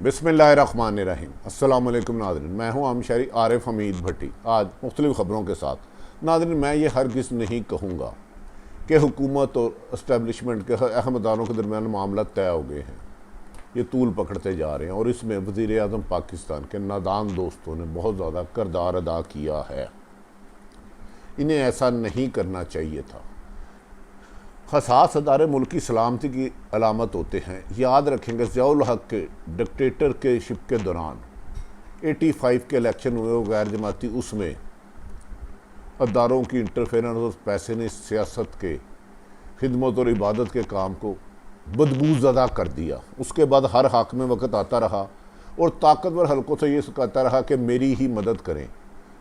बिस्मिल्लाहिर्रहमानिर्रहीम। अस्सलाम वालेकुम नाज़रीन, मैं हूँ आमशरी आरिफ हमीद भट्टी। आज मुख्तलिफ़ ख़बरों के साथ नाज़रीन, मैं ये हरगिज़ नहीं कहूँगा कि हुकूमत और इस्टेबलिशमेंट के अहम इदारों के दरमियान मामला तय हो गए हैं। ये तूल पकड़ते जा रहे हैं और इसमें वज़ीर आज़म पाकिस्तान के नादान दोस्तों ने बहुत ज़्यादा किरदार अदा किया है। इन्हें ऐसा नहीं करना चाहिए था। हसास अदारे मुल्क की सलामती की अलामत होते हैं। याद रखेंगे, ज़ियाउल हक के डिक्टेटरशिप के दौरान 85 के इलेक्शन हुए वो गैर जमाती, उसमें अदारों की इंटरफेरेंस और पैसे ने सियासत के खिदमत और इबादत के काम को बदबूज़दा कर दिया। उसके बाद हर हाकिम वक्त आता रहा और ताकतवर हलकों से ये कहता रहा कि मेरी ही मदद करें।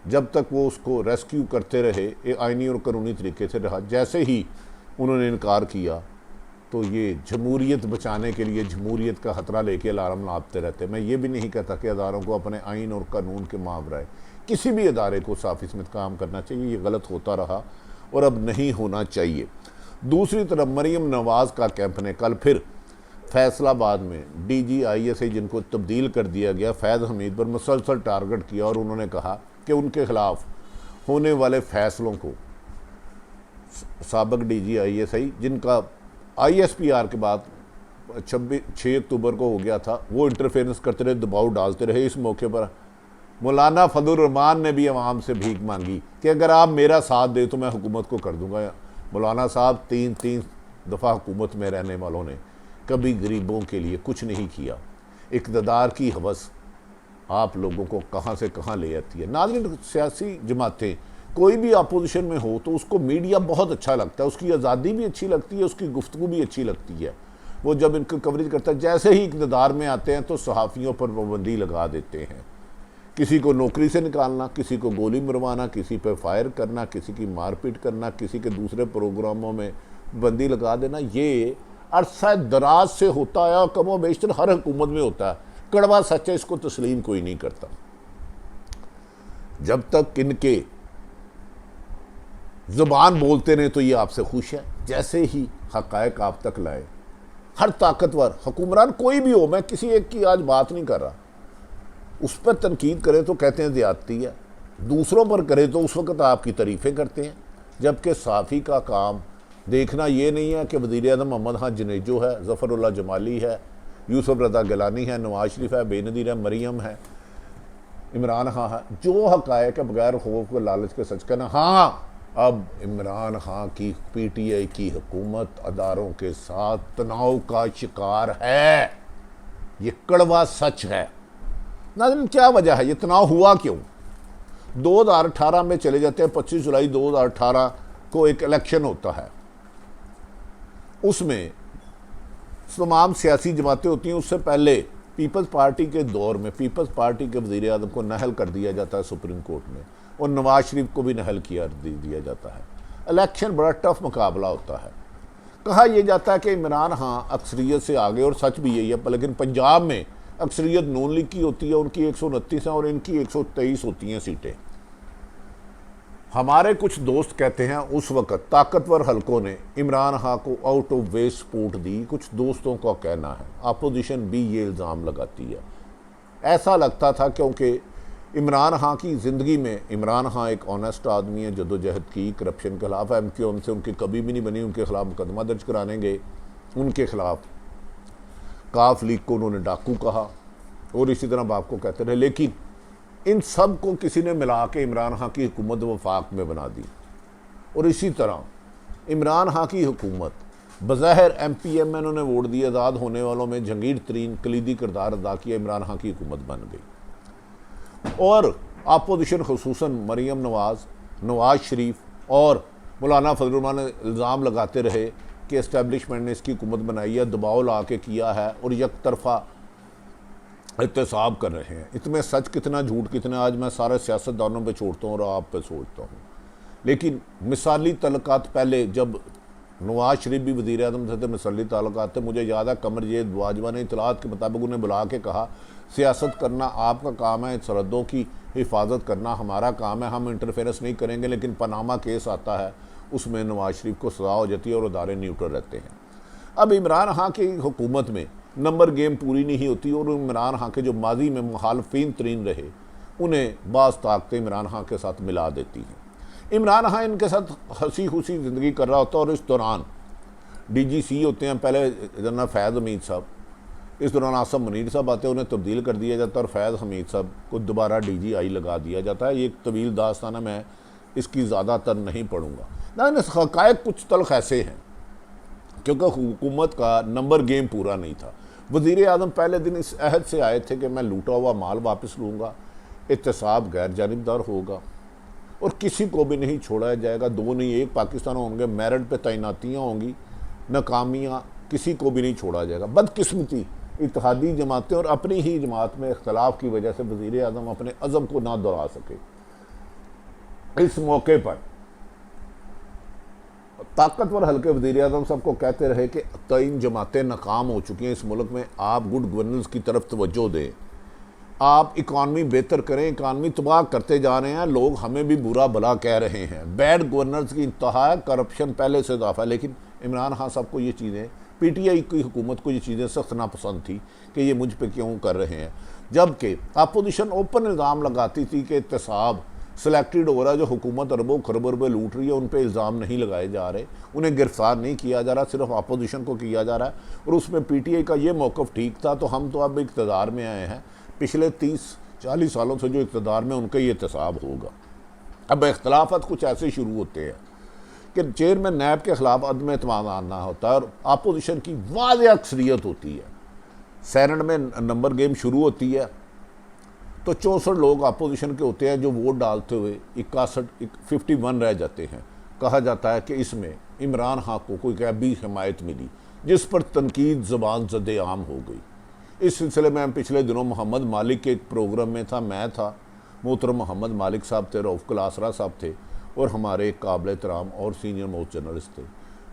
जब तक वो उसको रेस्क्यू करते रहे, ये आइनी और कानूनी तरीके से रहा। जैसे ही उन्होंने इनकार किया तो ये जमहूरियत बचाने के लिए जमहूरियत का ख़तरा लेके अलार्म लाते रहते। मैं ये भी नहीं कहता कि अदारों को अपने आइन और कानून के मावराए किसी भी अदारे को साफ़ इसमें काम करना चाहिए। ये गलत होता रहा और अब नहीं होना चाहिए। दूसरी तरफ मरीम नवाज़ का कैंप ने कल फिर फैसलाबाद में DGISI जिनको तब्दील कर दिया गया, फैज़ हमीद पर मुसलसल टारगेट किया और उन्होंने कहा कि उनके ख़िलाफ़ होने वाले फ़ैसलों को साबिक DGISI जिनका ISPR के बाद 6 अक्टूबर को हो गया था, वो इंटरफेरेंस करते रहे, दबाव डालते रहे। इस मौके पर मौलाना फजलुर रहमान ने भी अवाम से भीख मांगी कि अगर आप मेरा साथ दे तो मैं हुकूमत को कर दूंगा। मौलाना साहब, तीन दफ़ा हुकूमत में रहने वालों ने कभी गरीबों के लिए कुछ नहीं किया। इक़्तिदार की हवस आप लोगों को कहाँ से कहाँ ले आती है। नाज़रीन, सियासी जमातें कोई भी अपोजिशन में हो तो उसको मीडिया बहुत अच्छा लगता है, उसकी आज़ादी भी अच्छी लगती है, उसकी गुफ्तगू भी अच्छी लगती है। वो जब इनकी कवरेज करता है, जैसे ही इक़्तिदार में आते हैं तो सहाफ़ियों पर पाबंदी लगा देते हैं। किसी को नौकरी से निकालना, किसी को गोली मरवाना, किसी पर फायर करना, किसी की मारपीट करना, किसी के दूसरे प्रोग्रामों में बंदी लगा देना, ये अरसा दराज से होता है और कमो बेशतर हर हुकूमत में होता है। कड़वा सच है, इसको तस्लीम कोई नहीं करता। जब तक इनके ज़ुबान बोलते रहे तो ये आपसे खुश है। जैसे ही हक़ाइक़ आप तक लाए, हर ताकतवर हुक्मरान कोई भी हो, मैं किसी एक की आज बात नहीं कर रहा, उस पर तनकीद करें तो कहते हैं ज़्यादती है, दूसरों पर करें तो उस वक़्त आपकी तारीफ़ें करते हैं। जबकि साफ़ी का काम देखना ये नहीं है कि वज़ीर आज़म मोहम्मद खान जुनेजो है, ज़फ़रुल्लाह जमाली है, यूसुफ रज़ा गिलानी है, नवाज शरीफ है, बेनज़ीर है, मरीम है, इमरान खान है। जो हक़ाइक़ के बगैर खौफ व लालच के सच करना। हाँ, अब इमरान खान की PTI की हुकूमत अदारों के साथ तनाव का शिकार है। ये कड़वा सच है। नाज़रीन, क्या वजह है, ये तनाव हुआ क्यों? 2018 में चले जाते हैं, 25 जुलाई 2018 को एक इलेक्शन होता है, उसमें तमाम सियासी जमातें होती हैं। उससे पहले पीपल्स पार्टी के दौर में पीपल्स पार्टी के वज़ीर आज़म को नहल कर दिया जाता है सुप्रीम कोर्ट में, और नवाज शरीफ को भी नहल किया दिया जाता है। इलेक्शन बड़ा टफ मुकाबला होता है। कहा यह जाता है कि इमरान खान अक्सरियत से आगे, और सच भी यही है, लेकिन पंजाब में अक्सरियत नून लीग की होती है, उनकी 129 है और इनकी 123 होती हैं सीटें। हमारे कुछ दोस्त कहते हैं उस वक़्त ताकतवर हलकों ने इमरान खान को आउट ऑफ वे सपोर्ट दी। कुछ दोस्तों का कहना है अपोजिशन भी ये इल्ज़ाम लगाती है। ऐसा लगता था क्योंकि इमरान खान की ज़िंदगी में, इमरान खान एक ऑनेस्ट आदमी है, जदोजहद की, करप्शन के ख़िलाफ़ MQM से उनकी कभी भी नहीं बनी, उनके ख़िलाफ़ मुकदमा दर्ज कराने गए, उनके ख़िलाफ़ काफ लीग को उन्होंने डाकू कहा और इसी तरह बाप को कहते रहे। लेकिन इन सब को किसी ने मिला के इमरान खान की हुकूमत वफाक में बना दी, और इसी तरह इमरान खान की हुकूमत बज़ाहिर MPM में उन्होंने वोट दिए, आज़ाद होने वालों में जंगीर तरीन कलीदी किरदार अदा किया, इमरान खान की हुकूमत बन गई। और अपोजिशन खुसूसन मरीम नवाज़, नवाज शरीफ और मौलाना फजलुर रहमान ने इल्ज़ाम लगाते रहे कि इस्टेब्लिशमेंट ने इसकी हुकूमत बनाई है, दबाव ला के किया है और एक तरफा एहतसाब कर रहे हैं। इसमें सच कितना झूठ कितना, आज मैं सारे सियासतदानों पे छोड़ता हूँ और आप पे सोचता हूँ। लेकिन मिसाली तल्लुकात, पहले जब नवाज शरीफ भी वज़ीर आज़म थे तो मिसाली तल्लुकात थे। मुझे याद है कमरजेद बाजवा ने इतलात के मुताबिक उन्हें बुला के कहा, सियासत करना आपका काम है, सरहदों की हिफाजत करना हमारा काम है, हम इंटरफेरेंस नहीं करेंगे। लेकिन पनामा केस आता है, उसमें नवाज शरीफ को सज़ा हो जाती है और अदारे न्यूट्रल रहते हैं। अब इमरान खान की हुकूमत में नंबर गेम पूरी नहीं होती और इमरान खान के जो माजी में मुखालफिन तरीन रहे उन्हें बाज़ ताकतें इमरान खान के साथ मिला देती हैं। इमरान खान इनके साथ हंसी खुशी ज़िंदगी कर रहा होता है और इस दौरान DGC होते हैं पहले जनरल फैज़ हमीद साहब, इस दौरान आसम मुनीर साहब आते हैं, उन्हें तब्दील कर दिया जाता है और फैज़ हमीद साहब को दोबारा DGI लगा दिया जाता है। ये एक तवील दास्तान है, मैं इसकी ज़्यादातर नहीं पढ़ूँगा। लेकिन हक़ाइक़ कुछ तल्ख़ ऐसे हैं क्योंकि हुकूमत का नंबर गेम पूरा नहीं था। वज़ीर आज़म पहले दिन इस अहद से आए थे कि मैं लूटा हुआ माल वापस लूँगा, एहतसाब गैर जानिबदार होगा और किसी को भी नहीं छोड़ा जाएगा। दो नहीं एक पाकिस्तान होंगे, मेरिट पे तैनातियाँ होंगी, नाकामियाँ, किसी को भी नहीं छोड़ा जाएगा। बदकिस्मती इत्तेहादी जमातें और अपनी ही जमात में इख्तलाफ की वजह से वज़ीर आज़म अपने अज़म को ना दोहरा सके। इस मौके पर ताकतवर हल्के वज़ीर आज़म साहब को कहते रहे कि 3 जमातें नाकाम हो चुकी हैं इस मुल्क में, आप गुड गवर्नेंस की तरफ तवज्जो दें, आप इकानमी बेहतर करें, इकानमी तबाह करते जा रहे हैं, लोग हमें भी बुरा भला कह रहे हैं, बैड गवर्नेंस की इंतहा है, करप्शन पहले से इजाफा है। लेकिन इमरान खान साहब को ये चीज़ें, PTI की हुकूमत को ये चीज़ें सख्त नापसंद थी कि ये मुझ पर क्यों कर रहे हैं, जबकि अपोजिशन ओपन इल्ज़ाम लगाती थी कि एहतसाब सिलेक्टेड हो रहा है, जो हुकूमत अरबों खरबों रुपये लूट रही है उन पर इल्ज़ाम नहीं लगाए जा रहे, उन्हें गिरफ्तार नहीं किया जा रहा, सिर्फ अपोजिशन को किया जा रहा है। और उसमें PTI का ये मौक़िफ़ ठीक था। तो हम तो अब इक़्तिदार में आए हैं, पिछले 30-40 सालों से जो इक़्तिदार में उनका ये एहतसाब होगा। अब इख्तलाफात कुछ ऐसे शुरू होते हैं कि चेयरमैन नैब के ख़िलाफ़ अदम एतमाद आना होता है और अपोजिशन की वाज़ेह अक्सरियत होती है। सेनेट में नंबर गेम शुरू होती है तो 64 लोग अपोजिशन के होते हैं जो वोट डालते हुए 51 रह जाते हैं। कहा जाता है कि इसमें इमरान खान को कोई गैबी हिमायत मिली जिस पर तनकीद ज़बान ज़द आम हो गई। इस सिलसिले में हम पिछले दिनों मोहम्मद मालिक के एक प्रोग्राम में था, मैं था, मोहतरम मोहम्मद मालिक साहब थे, रऊफ़ कलासरा साहब थे और हमारे काबिल एहतराम और सीनियर मोस्ट जर्नलिस्ट थे।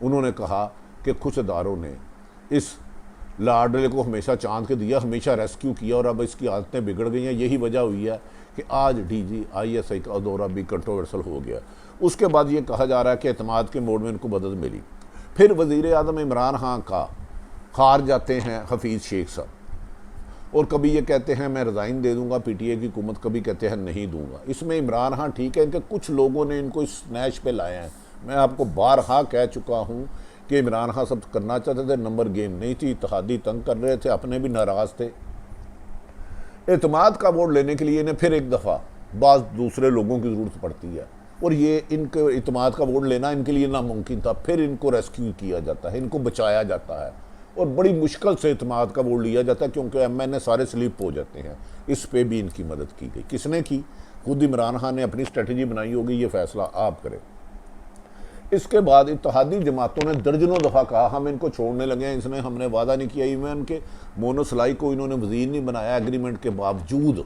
उन्होंने कहा कि कुछ इदारों ने इस लाडले को हमेशा चांद के दिया, हमेशा रेस्क्यू किया और अब इसकी आदतें बिगड़ गई हैं। यही वजह हुई है कि आज DGI का दौरा भी कंट्रोवर्सल हो गया। उसके बाद ये कहा जा रहा है कि एतमाद के मोड में इनको मदद मिली। फिर वज़ीर आज़म इमरान खान का हार जाते हैं हफीज़ शेख साहब और कभी ये कहते हैं मैं रिज़ाइन दे दूंगा PTI की हुकूमत, कभी कहते हैं नहीं दूंगा। इसमें इमरान खान ठीक है, इनके कुछ लोगों ने इनको इस स्नैच पे लाया है। मैं आपको बारहा कह चुका हूँ कि इमरान खान सब करना चाहते थे, नंबर गेम नहीं थी, इत्तेहादी तंग कर रहे थे, अपने भी नाराज़ थे। एतमाद का वोट लेने के लिए इन्हें फिर एक दफ़ा बाज़ दूसरे लोगों की ज़रूरत पड़ती है और ये इनके एतमाद का वोट लेना इनके लिए नामुमकिन था। फिर इनको रेस्क्यू किया जाता है, इनको बचाया जाता है और बड़ी मुश्किल से एतमाद का वोट लिया जाता है क्योंकि MNA सारे स्लिप हो जाते हैं। इस पे भी इनकी मदद की गई। किसने की? खुद इमरान खान ने अपनी स्ट्रेटजी बनाई होगी, ये फैसला आप करें। इसके बाद इत्तेहादी जमातों ने दर्जनों दफ़ा कहा हम इनको छोड़ने लगे हैं, इसने हमने वादा नहीं किया। इवन के मोनोसलाई को इन्होंने वज़ीर नहीं बनाया एग्रीमेंट के बावजूद,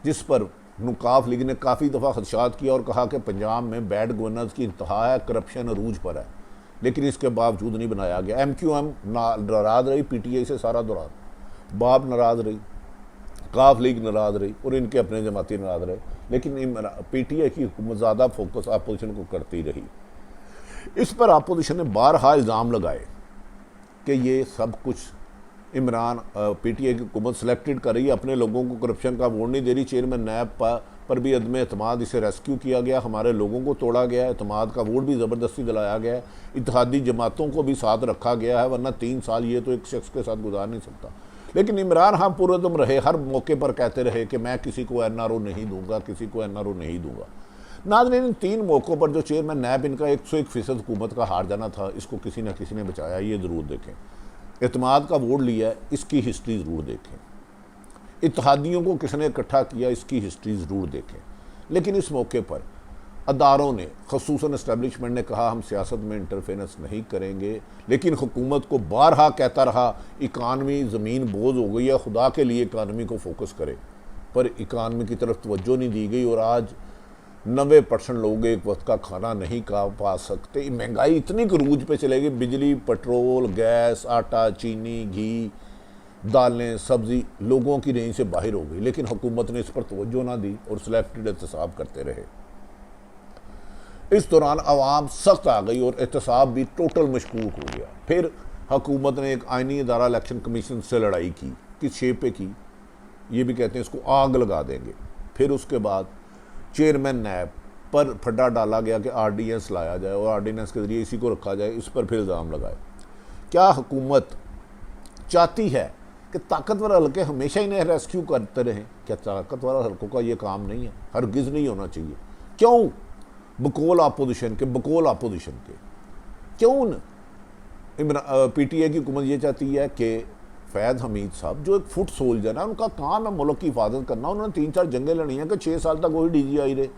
जिस पर नुकाफ लीग ने काफ़ी दफ़ा खदशात किया और कहा कि पंजाब में बैड गवर्नेंस की इंतहा है, करप्शन अरूज पर है, लेकिन इसके बावजूद नहीं बनाया गया। MQM नाराज़ रही PTI से सारा दौरान, बाब नाराज़ रही, काफ लीग नाराज़ रही और इनके अपने जमाती नाराज़ रहे, लेकिन PTI की हुकूमत ज़्यादा फोकस अपोजिशन को करती रही। इस पर अपोजिशन ने बारहा इल्ज़ाम लगाए कि ये सब कुछ इमरान PTI की हुकूमत सेलेक्टेड कर रही है, अपने लोगों को करप्शन का वोट नहीं दे रही। चेयरमैन नैब पर भी अदम एतमाद, इसे रेस्क्यू किया गया, हमारे लोगों को तोड़ा गया, एतमाद का वोट भी ज़बरदस्ती दिलाया गया है, इत्तेहादी जमातों को भी साथ रखा गया है, वरना 3 साल ये तो एक शख्स के साथ गुजार नहीं सकता। लेकिन इमरान खान पुरदम रहे, हर मौके पर कहते रहे कि मैं किसी को NRO नहीं दूंगा, किसी को NRO नहीं दूंगा। नाज़रीन, इन 3 मौक़ों पर जो चेयरमैन नैब इनका 101% हुकूमत का हार जाना था, इसको किसी न किसी ने बचाया। ये ज़रूर देखें, एतमाद का वोट लिया है, इसकी हिस्ट्री ज़रूर देखें, इत्तेहादियों को किसने इकट्ठा किया, इसकी हिस्ट्री ज़रूर देखें। लेकिन इस मौके पर अदारों ने, ख़ुसूसन एस्टेब्लिशमेंट ने कहा हम सियासत में इंटरफेरेंस नहीं करेंगे, लेकिन हुकूमत को बारहा कहता रहा इकानमी ज़मीन बोझ हो गई है, खुदा के लिए इकानमी को फोकस करे, पर इकानमी की तरफ तवज्जो नहीं दी गई और आज 90% लोग एक वक्त का खाना नहीं पा सकते। महंगाई इतनी करूज पे चलेगी, बिजली, पेट्रोल, गैस, आटा, चीनी, घी, दालें, सब्ज़ी लोगों की रेंज से बाहर हो गई, लेकिन हुकूमत ने इस पर तवज्जो ना दी और सिलेक्टेड एहतसाब करते रहे। इस दौरान आवाम सख्त आ गई और एहतसाब भी टोटल मशकूक हो गया। फिर हुकूमत ने एक आइनी इदारा इलेक्शन कमीशन से लड़ाई की, किस शेप पे की, ये भी कहते हैं इसको आग लगा देंगे। फिर उसके बाद चेयरमैन नैब पर फड्डा डाला गया कि आर्डीनेंस लाया जाए और आर्डीनेंस के ज़रिए इसी को रखा जाए, इस पर फिर इल्ज़ाम लगाए। क्या हुकूमत चाहती है कि ताकतवर हल्के हमेशा इन्हें रेस्क्यू करते रहें? क्या ताकतवर हल्कों का ये काम नहीं है? हरगिज़ नहीं होना चाहिए। क्यों बकौल अपोजिशन के क्यों पीटीआई की हुकूमत ये चाहती है कि फैज़ हमीद साहब जो एक फुट सोल्जर है, उनका काम है मुल्क की हिफाजत करना, उन्होंने 3-4 जंगें लड़ी हैं कि 6 साल तक वही DGI रहे,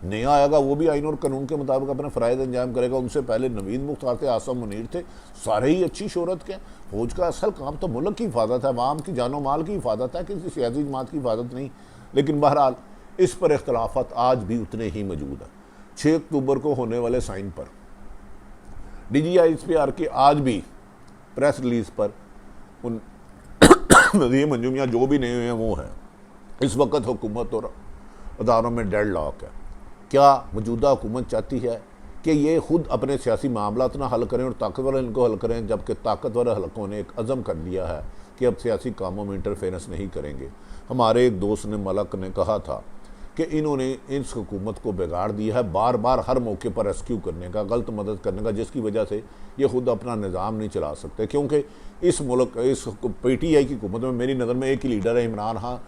नया आएगा वो भी आइन और कानून के मुताबिक अपने फ़राइज़ अंजाम करेगा। उनसे पहले नवीद मुख्तार थे, आसम मुनीर थे, सारे ही अच्छी शोहरत के। फौज का असल काम तो मुल्क की हिफाजत है, अवाम की जानो माल की हिफाजत है, किसी सियासी जमात की हिफाजत नहीं। लेकिन बहरहाल इस पर इख्तलाफात आज भी उतने ही मौजूद है। 6 अक्टूबर को होने वाले साइन पर DGI के आज भी प्रेस रिलीज़ पर उन नज़ीम अंजुम या जो भी नहीं हुए हैं वो हैं। इस वक्त हुकूमत और अदारों में डेड लॉक है। क्या मौजूदा हुकूमत चाहती है कि ये खुद अपने सियासी मामलात ना हल करें और ताकतवर इनको हल करें, जबकि ताकतवर हलकों ने एक अज़म कर लिया है कि अब सियासी कामों में इंटरफेरेंस नहीं करेंगे? हमारे एक दोस्त ने मलक ने कहा था कि इन्होंने इस हुकूमत को बिगाड़ दिया है, बार बार हर मौके पर रेस्क्यू करने का, गलत मदद करने का, जिसकी वजह से ये खुद अपना निज़ाम नहीं चला सकते। क्योंकि इस मुल्क इस PTI की हुकूमत में मेरी नज़र में एक ही लीडर है, इमरान खान,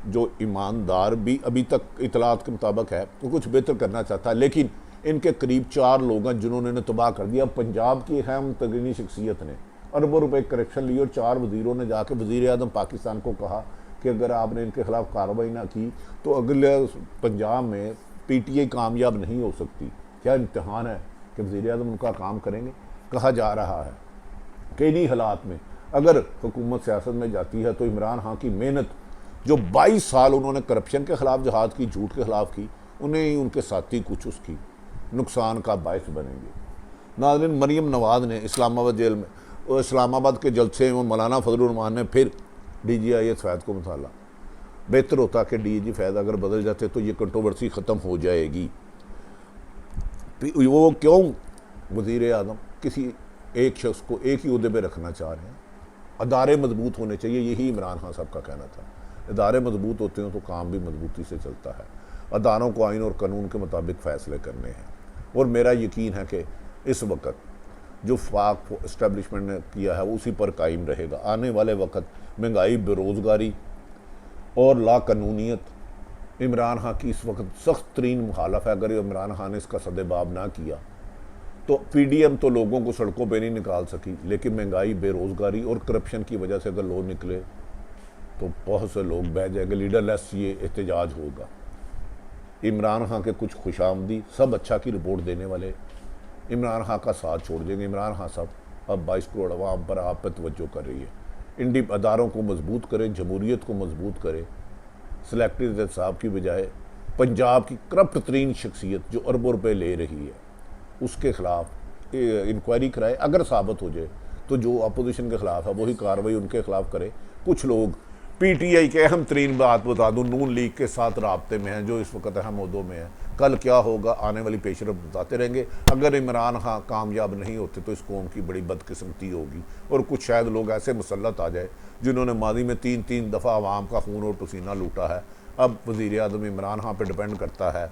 जो ईमानदार भी अभी तक इतलात के मुताबिक है, वो कुछ बेहतर करना चाहता है। लेकिन इनके करीब 4 लोग हैं जिन्होंने इन्हें तबाह कर दिया। पंजाब की अहम तरीनी शख्सियत ने अरबों रुपए करप्शन लिए और 4 वज़ीरों ने जाके वज़ीर आज़म पाकिस्तान को कहा कि अगर आपने इनके खिलाफ कार्रवाई ना की तो अगले पंजाब में PTI कामयाब नहीं हो सकती। क्या इम्तहान है कि वज़ीर आज़म उनका काम करेंगे? कहा जा रहा है कि इन्हीं हालात में अगर हुकूमत सियासत में जाती है तो इमरान खान की मेहनत, जो 22 साल उन्होंने करप्शन के ख़िलाफ़ जहाद की, झूठ के ख़िलाफ़ की, उन्हें ही उनके साथी कुछ उसकी नुकसान का बायस बनेंगे। नाज़रीन, मरीम नवाज़ ने इस्लामाबाद जेल में इस्लामाबाद के जलसे में मौलाना फजलुर रहमान ने फिर DGI फैज़ को मसाला। बेहतर होता कि DG फैज़ अगर बदल जाते तो ये कंट्रोवर्सी ख़त्म हो जाएगी। वो क्यों वज़ीर आज़म किसी एक शख्स को एक ही उहदे पे रखना चाह रहे हैं? अदारे मजबूत होने चाहिए, यही इमरान खान साहब का कहना था। इदारे मजबूत होते हैं तो काम भी मजबूती से चलता है। अदारों को आइन और कानून के मुताबिक फ़ैसले करने हैं और मेरा यकीन है कि इस वक्त जो फाक इस्टेब्लिशमेंट ने किया है वो उसी पर कायम रहेगा। आने वाले वक्त महंगाई, बेरोज़गारी और लाकानूनीत इमरान खान की इस वक्त सख्त तरीन मुखालफ है। अगर इमरान खान ने इसका सदेबाब ना किया तो PDM तो लोगों को सड़कों पे नहीं निकाल सकी, लेकिन महंगाई, बेरोज़गारी और करप्शन की वजह से अगर लोग निकले तो बहुत से लोग बह जाएंगे। लीडरलेस ये एहतजाज होगा। इमरान खान के कुछ खुशामदी सब अच्छा की रिपोर्ट देने वाले इमरान खान का साथ छोड़ देंगे। इमरान खान साहब अब 22 करोड़ अवाम पर आप पर तवज्जो कर रही है। इंडी अदारों को मजबूत करें, जमहूरियत को मजबूत करें। सिलेक्टिव साहब की बजाय पंजाब की करप्ट तरीन शख्सियत जो अरबों रुपये ले रही है उसके खिलाफ इंक्वायरी कराए। अगर साबित हो जाए तो जो अपोजिशन के खिलाफ है वही कार्रवाई उनके खिलाफ करे। कुछ लोग PTI के अहम तरीन बात बता दूँ, नून लीग के साथ राब्ते में हैं जो इस वक्त अहम मुद्दों में है। कल क्या होगा आने वाली पेशरफ बताते रहेंगे। अगर इमरान खान कामयाब नहीं होते तो इस कौम की बड़ी बदकिस्मती होगी और कुछ शायद लोग ऐसे मुसल्लत आ जाए जिन्होंने माजी में 3-3 दफ़ा आवाम का खून और पसीना लूटा है। अब वज़ीर आज़म इमरान खान पर डिपेंड करता है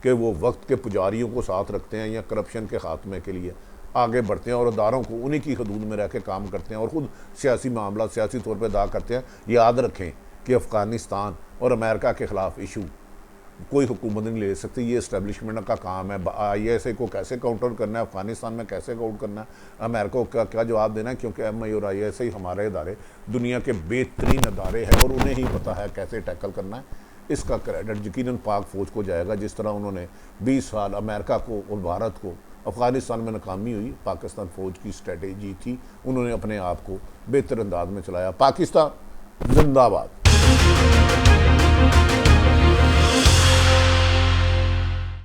कि वो वक्त के पुजारियों को साथ रखते हैं या करप्शन के ख़ात्मे के लिए आगे बढ़ते हैं और अदारों को उन्हीं की हदूद में रह के काम करते हैं और ख़ुद सियासी मामला सियासी तौर पर अदा करते हैं। याद रखें कि अफ़गानिस्तान और अमेरिका के ख़िलाफ़ इशू कोई हुकूमत नहीं ले सकती, ये इस्टेब्लिशमेंट का काम है। ISI को कैसे काउंटर करना है, अफ़गानिस्तान में कैसे काउंटर करना है, अमेरिका को क्या जवाब देना है, क्योंकि MI और ISI हमारे इदारे दुनिया के बेहतरीन अदारे हैं और उन्हें ही पता है कैसे टैकल करना है। इसका क्रेडिट यकीनन पाक फ़ौज को जाएगा। जिस तरह उन्होंने 20 साल अमेरिका को और भारत को अफ़गानिस्तान में नाकामी हुई, पाकिस्तान फ़ौज की स्ट्रेटेजी थी, उन्होंने अपने आप को बेहतर अंदाज में चलाया। पाकिस्तान जिंदाबाद।